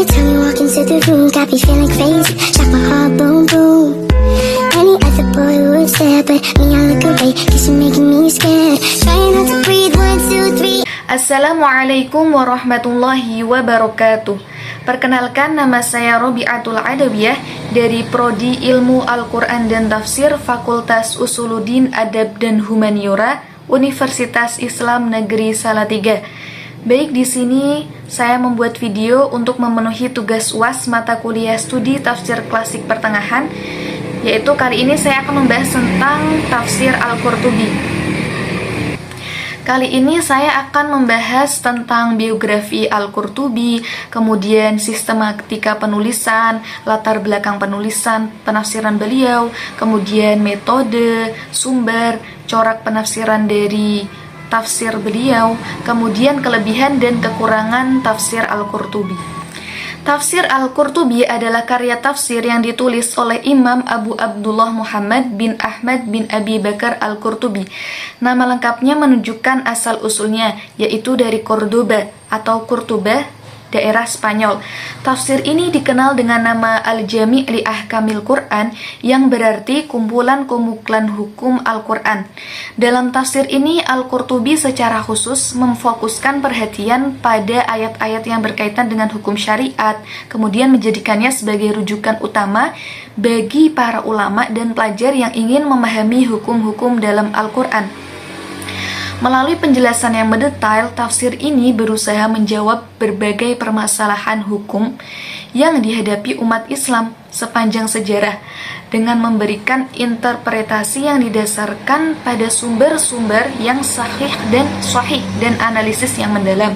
time you walk into the room, got me feeling crazy, shot my heart boom boom. Any other boy would stare, but me I look away, cause you're making me scared. Trying not to breathe, 1, 2, 3. Assalamualaikum warahmatullahi wabarakatuh. Perkenalkan, nama saya Robiatul Adawiyah dari Prodi Ilmu Al-Quran dan Tafsir Fakultas Usuluddin Adab dan Humaniora Universitas Islam Negeri Salatiga. Baik, di sini saya membuat video untuk memenuhi tugas UAS mata kuliah studi tafsir klasik pertengahan, yaitu kali ini saya akan membahas tentang tafsir Al-Qurtubi. Kali ini saya akan membahas tentang biografi Al-Qurtubi, kemudian sistematika penulisan, latar belakang penulisan, penafsiran beliau, kemudian metode, sumber, corak penafsiran dari tafsir beliau, kemudian kelebihan dan kekurangan tafsir Al-Qurtubi. Tafsir Al-Qurtubi adalah karya tafsir yang ditulis oleh Imam Abu Abdullah Muhammad bin Ahmad bin Abi Bakar Al-Qurtubi. Nama lengkapnya menunjukkan asal-usulnya, yaitu dari Cordoba atau Kurtuba, daerah Spanyol. Tafsir ini dikenal dengan nama Al-Jami' li Ahkamil Quran, yang berarti kumpulan hukum Al-Quran. Dalam tafsir ini, Al-Qurtubi secara khusus memfokuskan perhatian pada ayat-ayat yang berkaitan dengan hukum syariat, kemudian menjadikannya sebagai rujukan utama bagi para ulama dan pelajar yang ingin memahami hukum-hukum dalam Al-Quran. Melalui penjelasan yang mendetail, tafsir ini berusaha menjawab berbagai permasalahan hukum yang dihadapi umat Islam sepanjang sejarah dengan memberikan interpretasi yang didasarkan pada sumber-sumber yang sahih dan analisis yang mendalam.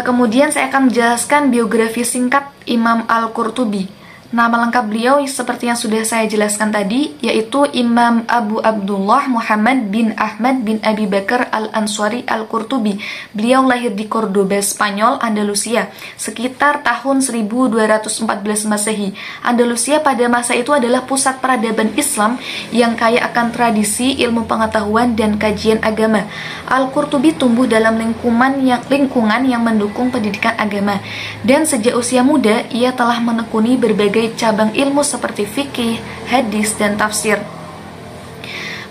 Kemudian saya akan menjelaskan biografi singkat Imam Al-Qurtubi. Nama lengkap beliau seperti yang sudah saya jelaskan tadi, yaitu Imam Abu Abdullah Muhammad bin Ahmad bin Abi Bakar Al-Ansari Al-Qurtubi. Beliau lahir di Cordoba, Spanyol, Andalusia, sekitar tahun 1214 Masehi. Andalusia pada masa itu adalah pusat peradaban Islam yang kaya akan tradisi, ilmu pengetahuan, dan kajian agama. Al-Qurtubi tumbuh dalam lingkungan yang mendukung pendidikan agama, dan sejak usia muda ia telah menekuni berbagai cabang ilmu seperti fikih, hadis, dan tafsir.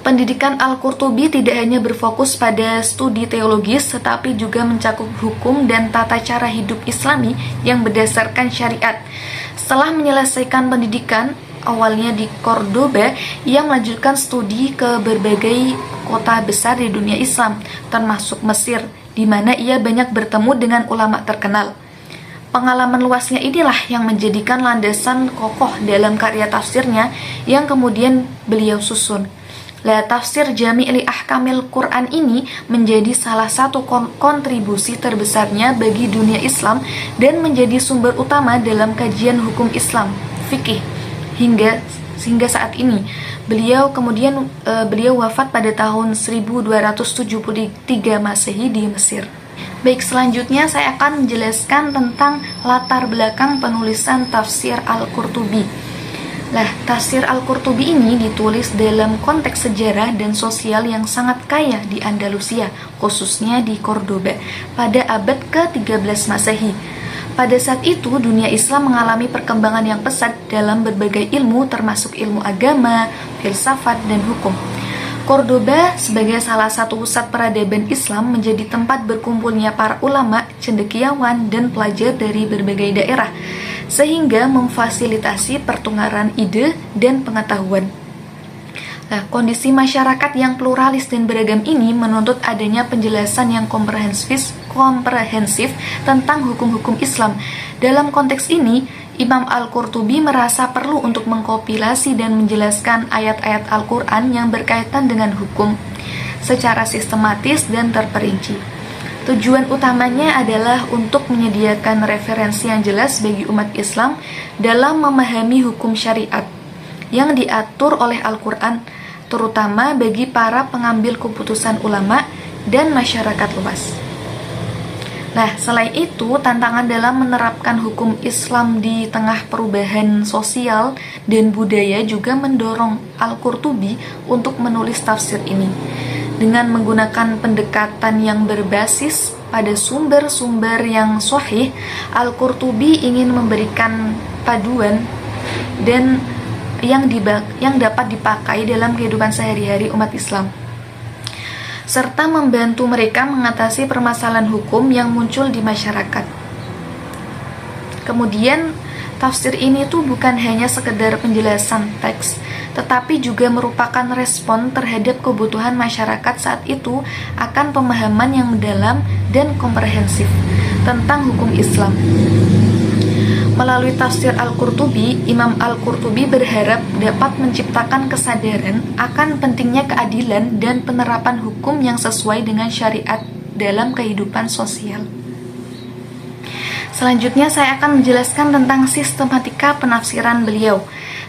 Pendidikan Al-Qurtubi tidak hanya berfokus pada studi teologis, tetapi juga mencakup hukum dan tata cara hidup Islami yang berdasarkan syariat. Setelah menyelesaikan pendidikan, awalnya di Cordoba, ia melanjutkan studi ke berbagai kota besar di dunia Islam, termasuk Mesir, di mana ia banyak bertemu dengan ulama terkenal. Pengalaman luasnya inilah yang menjadikan landasan kokoh dalam karya tafsirnya yang kemudian beliau susun. Tafsir Jami' li Ahkamil Quran ini menjadi salah satu kontribusi terbesarnya bagi dunia Islam dan menjadi sumber utama dalam kajian hukum Islam, fikih, hingga saat ini. Beliau wafat pada tahun 1273 Masehi di Mesir. Baik, selanjutnya saya akan menjelaskan tentang latar belakang penulisan tafsir Al-Qurtubi. Tafsir Al-Qurtubi ini ditulis dalam konteks sejarah dan sosial yang sangat kaya di Andalusia, khususnya di Cordoba, pada abad ke-13 Masehi. Pada saat itu, dunia Islam mengalami perkembangan yang pesat dalam berbagai ilmu, termasuk ilmu agama, filsafat, dan hukum. Cordoba sebagai salah satu pusat peradaban Islam menjadi tempat berkumpulnya para ulama, cendekiawan, dan pelajar dari berbagai daerah, sehingga memfasilitasi pertukaran ide dan pengetahuan. Kondisi masyarakat yang pluralis dan beragam ini menuntut adanya penjelasan yang komprehensif tentang hukum-hukum Islam. Dalam konteks ini, Imam Al-Qurtubi merasa perlu untuk mengkompilasi dan menjelaskan ayat-ayat Al-Quran yang berkaitan dengan hukum secara sistematis dan terperinci. Tujuan utamanya adalah untuk menyediakan referensi yang jelas bagi umat Islam dalam memahami hukum syariat yang diatur oleh Al-Quran, terutama bagi para pengambil keputusan ulama dan masyarakat luas. Selain itu, tantangan dalam menerapkan hukum Islam di tengah perubahan sosial dan budaya juga mendorong Al-Qurtubi untuk menulis tafsir ini. Dengan menggunakan pendekatan yang berbasis pada sumber-sumber yang sahih, Al-Qurtubi ingin memberikan paduan dan yang dapat dipakai dalam kehidupan sehari-hari umat Islam, serta membantu mereka mengatasi permasalahan hukum yang muncul di masyarakat. Kemudian tafsir ini tuh bukan hanya sekedar penjelasan teks, tetapi juga merupakan respon terhadap kebutuhan masyarakat saat itu akan pemahaman yang mendalam dan komprehensif tentang hukum Islam. Melalui tafsir Al-Qurtubi, Imam Al-Qurtubi berharap dapat menciptakan kesadaran akan pentingnya keadilan dan penerapan hukum yang sesuai dengan syariat dalam kehidupan sosial. Selanjutnya saya akan menjelaskan tentang sistematika penafsiran beliau.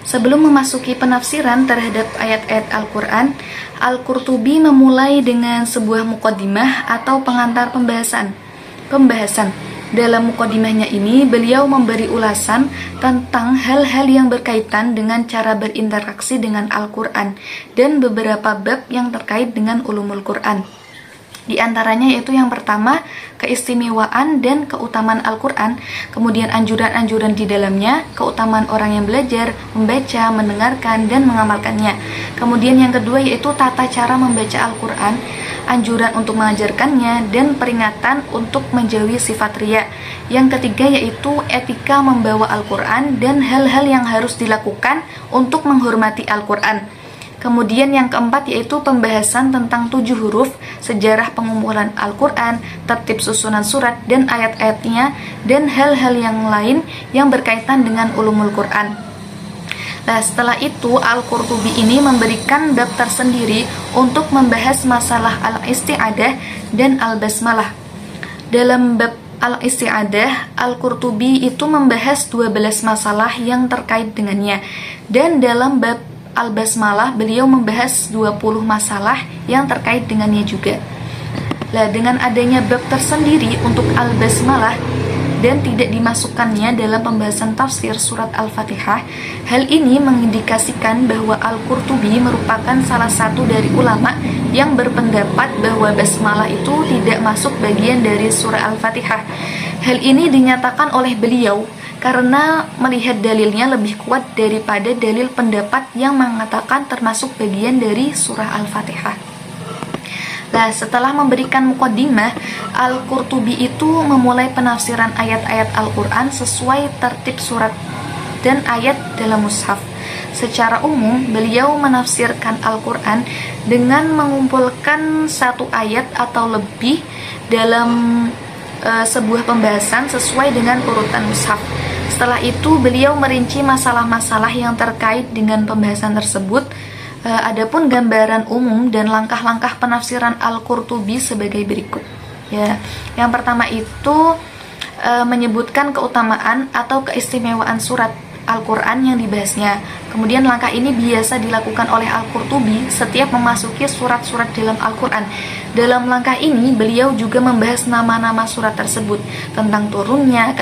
Sebelum memasuki penafsiran terhadap ayat-ayat Al-Quran, Al-Qurtubi memulai dengan sebuah muqaddimah atau pengantar pembahasan. Dalam muqaddimahnya ini, beliau memberi ulasan tentang hal-hal yang berkaitan dengan cara berinteraksi dengan Al-Quran dan beberapa bab yang terkait dengan ulumul Quran. Di antaranya yaitu yang pertama, keistimewaan dan keutamaan Al-Quran, kemudian anjuran-anjuran di dalamnya, keutamaan orang yang belajar, membaca, mendengarkan, dan mengamalkannya. Kemudian yang kedua yaitu tata cara membaca Al-Quran, anjuran untuk mengajarkannya, dan peringatan untuk menjauhi sifat riya. Yang ketiga yaitu etika membawa Al-Quran dan hal-hal yang harus dilakukan untuk menghormati Al-Quran. Kemudian yang keempat yaitu pembahasan tentang 7 huruf, sejarah pengumpulan Al-Quran, tertib susunan surat dan ayat-ayatnya, dan hal-hal yang lain yang berkaitan dengan ulumul Quran. Nah, setelah itu Al-Qurtubi ini memberikan bab tersendiri untuk membahas masalah al-isti'adah dan al-basmalah. Dalam bab al-isti'adah, Al-Qurtubi itu membahas 12 masalah yang terkait dengannya, dan dalam bab Al-Basmalah beliau membahas 20 masalah yang terkait dengannya juga. Nah, dengan adanya bab tersendiri untuk Al-Basmalah dan tidak dimasukkannya dalam pembahasan tafsir surat Al-Fatihah, hal ini mengindikasikan bahwa Al-Qurtubi merupakan salah satu dari ulama yang berpendapat bahwa basmalah itu tidak masuk bagian dari surah Al-Fatihah. Hal ini dinyatakan oleh beliau karena melihat dalilnya lebih kuat daripada dalil pendapat yang mengatakan termasuk bagian dari surah Al-Fatihah. Nah, setelah memberikan muqaddimah, Al-Qurtubi itu memulai penafsiran ayat-ayat Al-Quran sesuai tertib surat dan ayat dalam mushaf. Secara umum, beliau menafsirkan Al-Quran dengan mengumpulkan satu ayat atau lebih dalam sebuah pembahasan sesuai dengan urutan mushaf. Setelah itu beliau merinci masalah-masalah yang terkait dengan pembahasan tersebut. Adapun gambaran umum dan langkah-langkah penafsiran Al-Qurtubi sebagai berikut. Ya, yang pertama itu menyebutkan keutamaan atau keistimewaan surat Al-Quran yang dibahasnya. Kemudian langkah ini biasa dilakukan oleh Al-Qurtubi setiap memasuki surat-surat dalam Al-Quran. Dalam langkah ini beliau juga membahas nama-nama surat tersebut, tentang turunnya,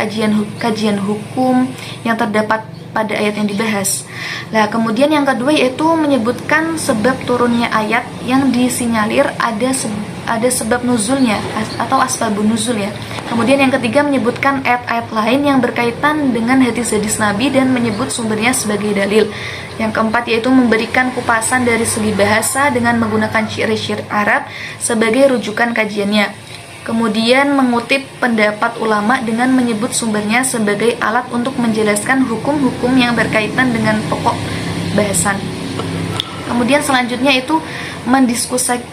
kajian hukum yang terdapat pada ayat yang dibahas. Nah, kemudian yang kedua yaitu menyebutkan sebab turunnya ayat yang disinyalir ada sebab nuzulnya atau asbabun nuzul ya. Kemudian yang ketiga menyebutkan ayat-ayat lain yang berkaitan dengan hadis-hadis Nabi dan menyebut sumbernya sebagai dalil. Yang keempat yaitu memberikan kupasan dari segi bahasa dengan menggunakan syair-syair Arab sebagai rujukan kajiannya. Kemudian mengutip pendapat ulama dengan menyebut sumbernya sebagai alat untuk menjelaskan hukum-hukum yang berkaitan dengan pokok bahasan. Kemudian selanjutnya itu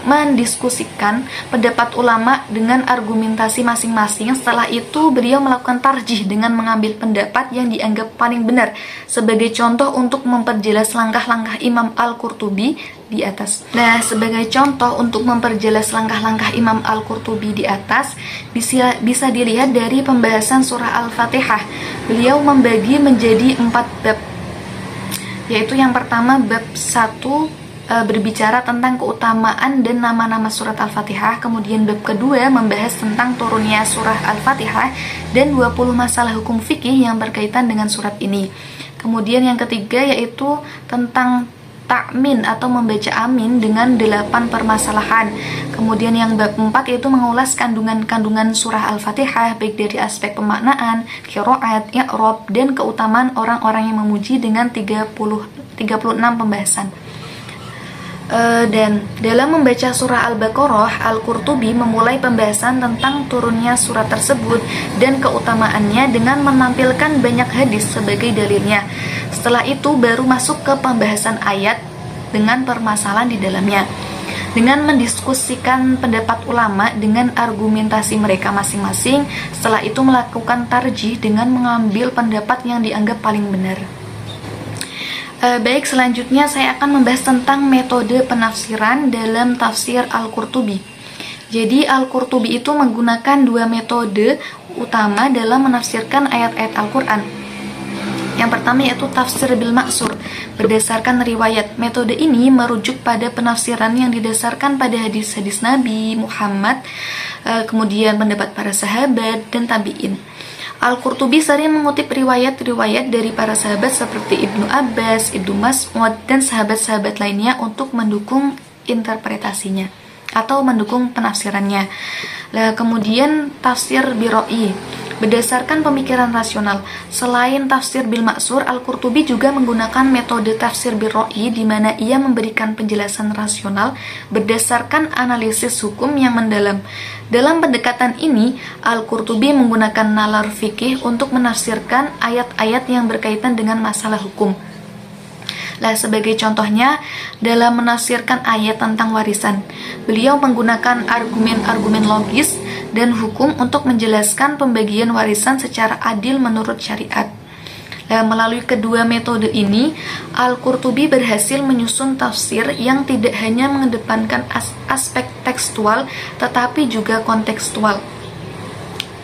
mendiskusikan pendapat ulama dengan argumentasi masing-masing. Setelah itu beliau melakukan tarjih dengan mengambil pendapat yang dianggap paling benar sebagai contoh untuk memperjelas langkah-langkah Imam Al-Qurtubi di atas. Nah, sebagai contoh untuk memperjelas langkah-langkah Imam Al-Qurtubi di atas bisa dilihat dari pembahasan surah Al-Fatihah. Beliau membagi menjadi 4 bab, yaitu yang pertama bab 1 berbicara tentang keutamaan dan nama-nama surat Al-Fatihah. Kemudian bab kedua membahas tentang turunnya surah Al-Fatihah dan 20 masalah hukum fikih yang berkaitan dengan surat ini. Kemudian yang ketiga yaitu tentang ta'min atau membaca amin dengan 8 permasalahan. Kemudian yang bab 4 yaitu mengulas kandungan-kandungan surah Al-Fatihah baik dari aspek pemaknaan, qiraat, i'rab, dan keutamaan orang-orang yang memuji dengan 36 pembahasan. Dan dalam membaca surah Al-Baqarah, Al-Qurtubi memulai pembahasan tentang turunnya surat tersebut dan keutamaannya dengan menampilkan banyak hadis sebagai dalilnya. Setelah itu baru masuk ke pembahasan ayat dengan permasalahan di dalamnya, dengan mendiskusikan pendapat ulama dengan argumentasi mereka masing-masing. Setelah itu melakukan tarjih dengan mengambil pendapat yang dianggap paling benar. Baik, selanjutnya saya akan membahas tentang metode penafsiran dalam tafsir Al-Qurtubi. Jadi Al-Qurtubi itu menggunakan 2 metode utama dalam menafsirkan ayat-ayat Al-Quran. Yang pertama yaitu tafsir bil ma'sur, berdasarkan riwayat. Metode ini merujuk pada penafsiran yang didasarkan pada hadis-hadis Nabi Muhammad, kemudian pendapat para sahabat dan tabi'in. Al-Qurtubi sering mengutip riwayat-riwayat dari para sahabat seperti Ibnu Abbas, Ibnu Mas'ud, dan sahabat-sahabat lainnya untuk mendukung interpretasinya atau mendukung penafsirannya. Kemudian tafsir biroi, berdasarkan pemikiran rasional. Selain tafsir bil ma'sur, Al-Qurtubi juga menggunakan metode tafsir biroi di mana ia memberikan penjelasan rasional berdasarkan analisis hukum yang mendalam. Dalam pendekatan ini, Al-Qurtubi menggunakan nalar fikih untuk menafsirkan ayat-ayat yang berkaitan dengan masalah hukum. Sebagai contohnya, dalam menafsirkan ayat tentang warisan, beliau menggunakan argumen-argumen logis dan hukum untuk menjelaskan pembagian warisan secara adil menurut syariat. Melalui kedua metode ini, Al-Qurtubi berhasil menyusun tafsir yang tidak hanya mengedepankan aspek tekstual, tetapi juga kontekstual.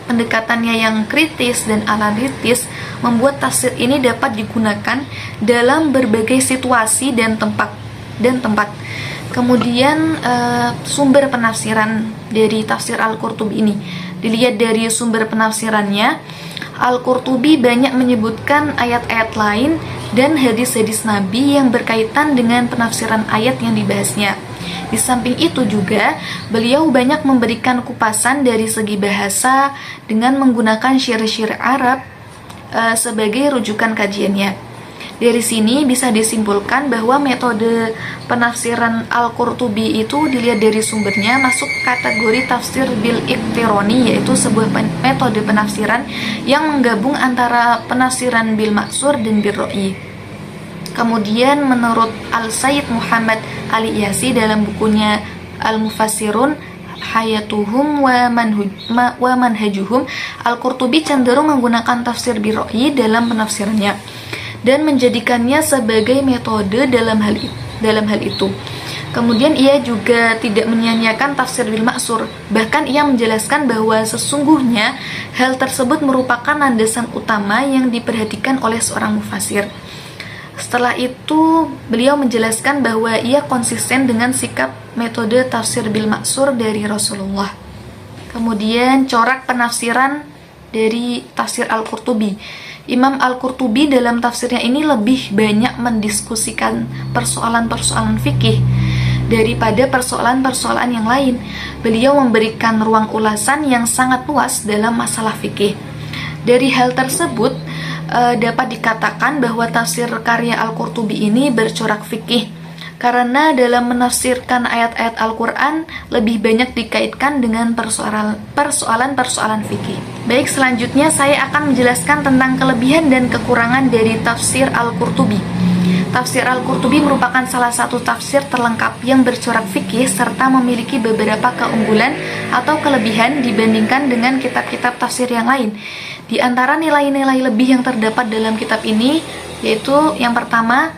Pendekatannya yang kritis dan analitis membuat tafsir ini dapat digunakan dalam berbagai situasi dan tempat. Kemudian sumber penafsiran dari tafsir Al-Qurtubi ini, dilihat dari sumber penafsirannya, Al-Qurtubi banyak menyebutkan ayat-ayat lain dan hadis-hadis Nabi yang berkaitan dengan penafsiran ayat yang dibahasnya. Di samping itu juga, beliau banyak memberikan kupasan dari segi bahasa dengan menggunakan syair-syair Arab sebagai rujukan kajiannya. Dari sini bisa disimpulkan bahwa metode penafsiran Al-Qurtubi itu dilihat dari sumbernya masuk kategori tafsir bil iktironi, yaitu sebuah metode penafsiran yang menggabung antara penafsiran bil maksur dan bil ro'i. Kemudian menurut Al-Sayyid Muhammad Al-Iyasi dalam bukunya Al-Mufassirun Hayatuhum wa Manhajuhum, Al-Qurtubi cenderung menggunakan tafsir bil ro'i dalam penafsirannya dan menjadikannya sebagai metode dalam hal itu. Kemudian ia juga tidak menyia-nyiakan tafsir bil maksur, bahkan ia menjelaskan bahwa sesungguhnya hal tersebut merupakan landasan utama yang diperhatikan oleh seorang mufassir. Setelah itu beliau menjelaskan bahwa ia konsisten dengan sikap metode tafsir bil maksur dari Rasulullah. Kemudian corak penafsiran dari tafsir Al-Qurtubi. Imam Al-Qurtubi dalam tafsirnya ini lebih banyak mendiskusikan persoalan-persoalan fikih daripada persoalan-persoalan yang lain. Beliau memberikan ruang ulasan yang sangat luas dalam masalah fikih. Dari hal tersebut, dapat dikatakan bahwa tafsir karya Al-Qurtubi ini bercorak fikih, karena dalam menafsirkan ayat-ayat Al-Quran lebih banyak dikaitkan dengan persoalan-persoalan fikih. Baik, selanjutnya saya akan menjelaskan tentang kelebihan dan kekurangan dari tafsir Al-Qurtubi. Tafsir Al-Qurtubi merupakan salah satu tafsir terlengkap yang bercorak fikih serta memiliki beberapa keunggulan atau kelebihan dibandingkan dengan kitab-kitab tafsir yang lain. Di antara nilai-nilai lebih yang terdapat dalam kitab ini, yaitu yang pertama,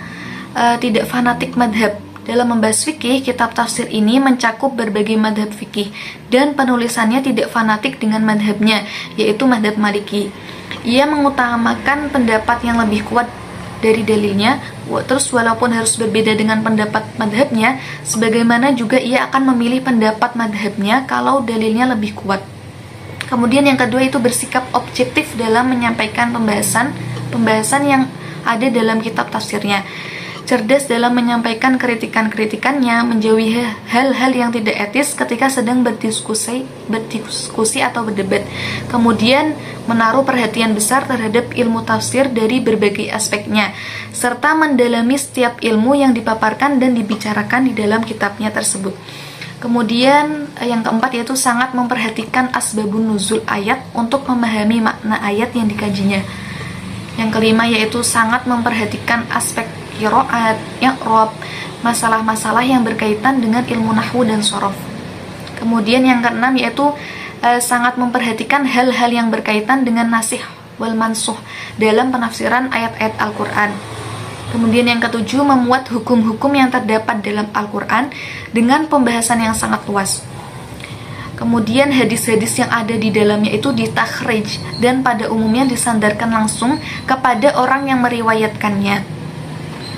tidak fanatik madhab. Dalam membahas fikih, kitab tafsir ini mencakup berbagai madhab fikih dan penulisannya tidak fanatik dengan madhabnya, yaitu madhab Maliki. Ia mengutamakan pendapat yang lebih kuat dari dalilnya, terus walaupun harus berbeda dengan pendapat madhabnya, sebagaimana juga ia akan memilih pendapat madhabnya kalau dalilnya lebih kuat. Kemudian yang kedua itu bersikap objektif dalam menyampaikan pembahasan yang ada dalam kitab tafsirnya. cerdas dalam menyampaikan kritikan-kritikannya, menjauhi hal-hal yang tidak etis ketika sedang berdiskusi atau berdebat. Kemudian menaruh perhatian besar terhadap ilmu tafsir dari berbagai aspeknya, serta mendalami setiap ilmu yang dipaparkan dan dibicarakan di dalam kitabnya tersebut. Kemudian yang keempat yaitu sangat memperhatikan asbabun nuzul ayat untuk memahami makna ayat yang dikajinya. Yang kelima yaitu sangat memperhatikan aspek qiraat, i'rab, masalah-masalah yang berkaitan dengan ilmu nahwu dan shorof. Kemudian yang keenam yaitu sangat memperhatikan hal-hal yang berkaitan dengan nasikh wal mansuh dalam penafsiran ayat-ayat Al-Quran. Kemudian yang ketujuh, memuat hukum-hukum yang terdapat dalam Al-Quran dengan pembahasan yang sangat luas. Kemudian hadis-hadis yang ada di dalamnya itu ditakhrij dan pada umumnya disandarkan langsung kepada orang yang meriwayatkannya.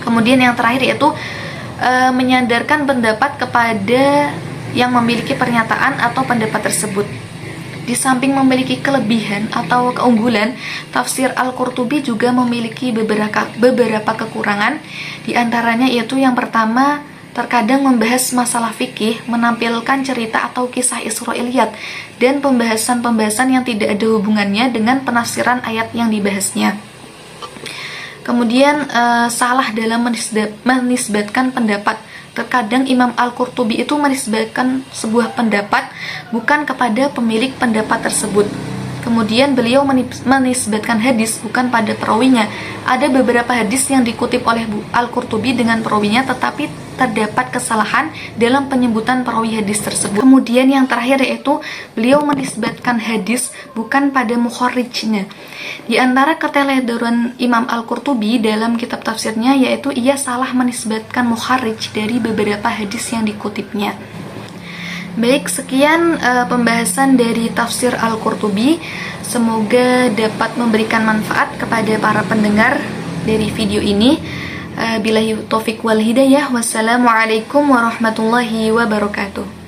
Kemudian yang terakhir yaitu menyandarkan pendapat kepada yang memiliki pernyataan atau pendapat tersebut. Di samping memiliki kelebihan atau keunggulan, tafsir Al-Qurtubi juga memiliki beberapa kekurangan. Di antaranya yaitu yang pertama, terkadang membahas masalah fikih, menampilkan cerita atau kisah Israiliyat dan pembahasan-pembahasan yang tidak ada hubungannya dengan penafsiran ayat yang dibahasnya. Kemudian salah dalam menisbatkan pendapat. Terkadang Imam Al-Qurtubi itu menisbatkan sebuah pendapat bukan kepada pemilik pendapat tersebut. Kemudian beliau menisbatkan hadis bukan pada perawinya. Ada beberapa hadis yang dikutip oleh Al-Qurtubi dengan perawinya, tetapi terdapat kesalahan dalam penyebutan perawi hadis tersebut. Kemudian yang terakhir yaitu beliau menisbatkan hadis bukan pada mukharrijnya. Di antara keteledoran Imam Al-Qurtubi dalam kitab tafsirnya yaitu ia salah menisbatkan mukharrij dari beberapa hadis yang dikutipnya. Baik, sekian pembahasan dari tafsir Al-Qurtubi. Semoga dapat memberikan manfaat kepada para pendengar dari video ini. Billahi taufik wal hidayah. Wassalamualaikum warahmatullahi wabarakatuh.